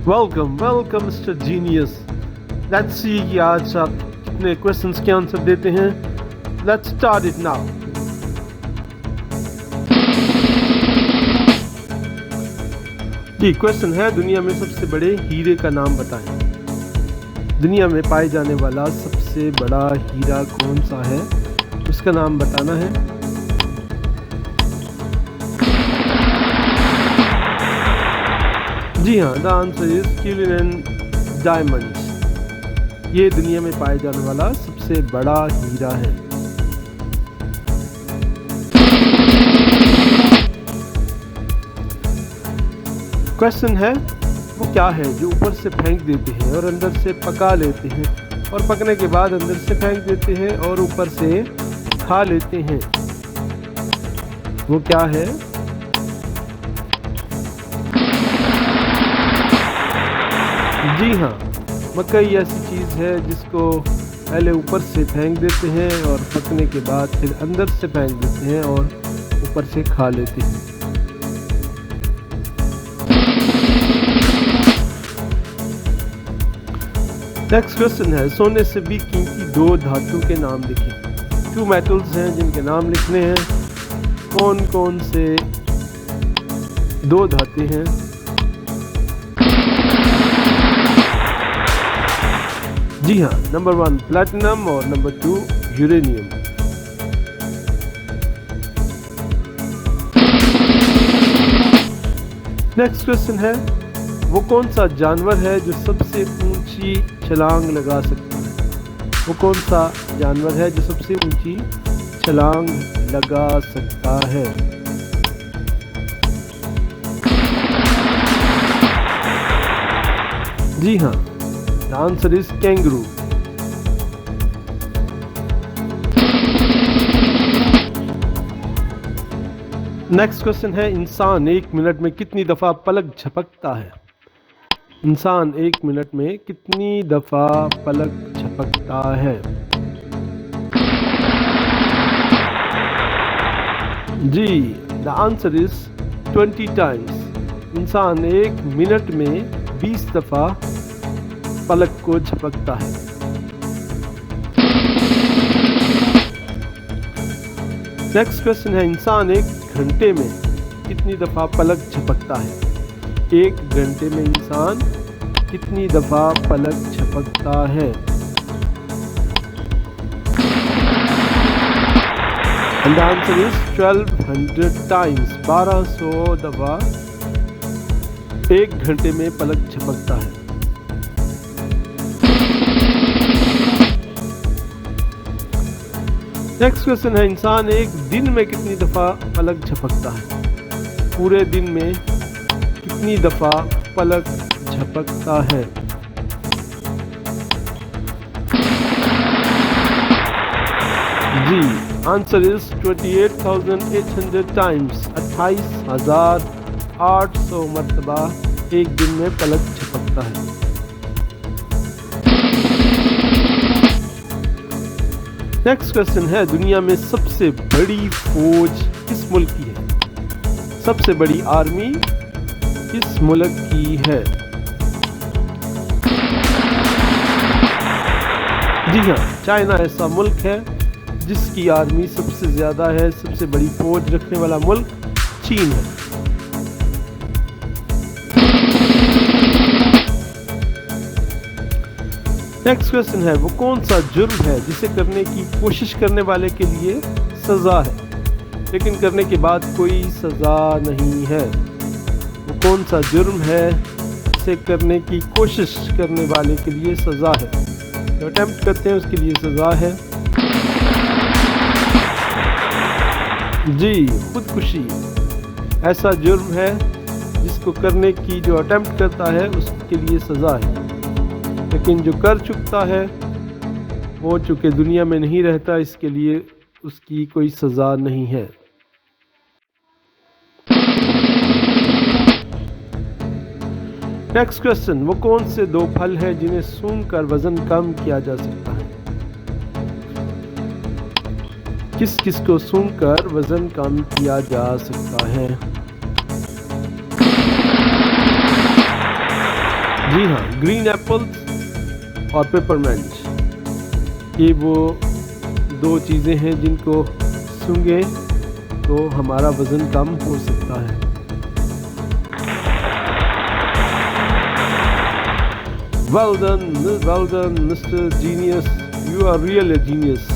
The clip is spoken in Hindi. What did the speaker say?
Welcome mister genius. Let's see कि आज आप कितने क्वेश्चंस के आंसर देते हैं। Let's start it now. जी, क्वेश्चन है दुनिया में सबसे बड़े हीरे का नाम बताएं। दुनिया में पाए जाने वाला सबसे बड़ा हीरा कौन सा है, उसका नाम बताना है। जी हाँ, द आंसर इज क्यूलिन डायमंड्स। ये दुनिया में पाए जाने वाला सबसे बड़ा हीरा है। क्वेश्चन है वो क्या है जो ऊपर से फेंक देते हैं और अंदर से पका लेते हैं, और पकने के बाद अंदर से फेंक देते हैं और ऊपर से खा लेते हैं। वो क्या है? जी हाँ, मकई ऐसी चीज़ है जिसको पहले ऊपर से फेंक देते हैं और पकने के बाद फिर अंदर से फेंक देते हैं और ऊपर से खा लेते हैं। नेक्स्ट क्वेश्चन है सोने से भी कीमती दो धातु के नाम लिखें। 2 मेटल्स हैं जिनके नाम लिखने हैं। कौन कौन से 2 धातु हैं? जी हाँ, नंबर 1 प्लैटिनम और नंबर 2 यूरेनियम। नेक्स्ट क्वेश्चन है वो कौन सा जानवर है जो सबसे ऊंची छलांग लगा सकता है? वो कौन सा जानवर है जो सबसे ऊंची छलांग लगा सकता है? जी हाँ, the answer is kangaroo. Next question है इंसान 1 मिनट में कितनी दफ़ा पलक झपकता है? इंसान 1 मिनट में कितनी दफ़ा पलक झपकता है? जी, द आंसर इज 20 टाइम्स। इंसान 1 मिनट में 20 दफ़ा पलक को झपकता है। नेक्स्ट क्वेश्चन है इंसान 1 घंटे में कितनी दफ़ा पलक झपकता है? 1 घंटे में इंसान कितनी दफ़ा पलक झपकता है? And the answer is 1200 times. 1200 दफ़ा 1 घंटे में पलक झपकता है। नेक्स्ट क्वेश्चन है इंसान 1 दिन में कितनी दफ़ा पलक झपकता है? पूरे दिन में कितनी दफ़ा पलक झपकता है? जी, आंसर इज 28,800 टाइम्स। 28,800 मरतबा 1 दिन में पलक झपकता है। नेक्स्ट क्वेश्चन है दुनिया में सबसे बड़ी फौज किस मुल्क की है? सबसे बड़ी आर्मी किस मुल्क की है? जी हाँ, चाइना ऐसा मुल्क है जिसकी आर्मी सबसे ज़्यादा है। सबसे बड़ी फौज रखने वाला मुल्क चीन है। नेक्स्ट क्वेश्चन है वो कौन सा जुर्म है जिसे करने की कोशिश करने वाले के लिए सज़ा है लेकिन करने के बाद कोई सज़ा नहीं है? वो कौन सा जुर्म है जिसे करने की कोशिश करने वाले के लिए सज़ा है? जो अटेम्प्ट करते हैं उसके लिए सज़ा है। जी, खुदकुशी ऐसा जुर्म है जिसको करने की जो अटेम्प्ट करता है उसके लिए सज़ा है, लेकिन जो कर चुकता है वो चूँकि दुनिया में नहीं रहता, इसके लिए उसकी कोई सज़ा नहीं है। नेक्स्ट क्वेश्चन वो कौन से 2 फल हैं जिन्हें सूंघकर वजन कम किया जा सकता है? किस किस को सूंघकर वजन कम किया जा सकता है? जी हाँ, ग्रीन एप्पल्स और पेपरमेंट, ये वो दो चीज़ें हैं जिनको सूंघें तो हमारा वज़न कम हो सकता है। Well done, Mr. Genius. You are really a genius.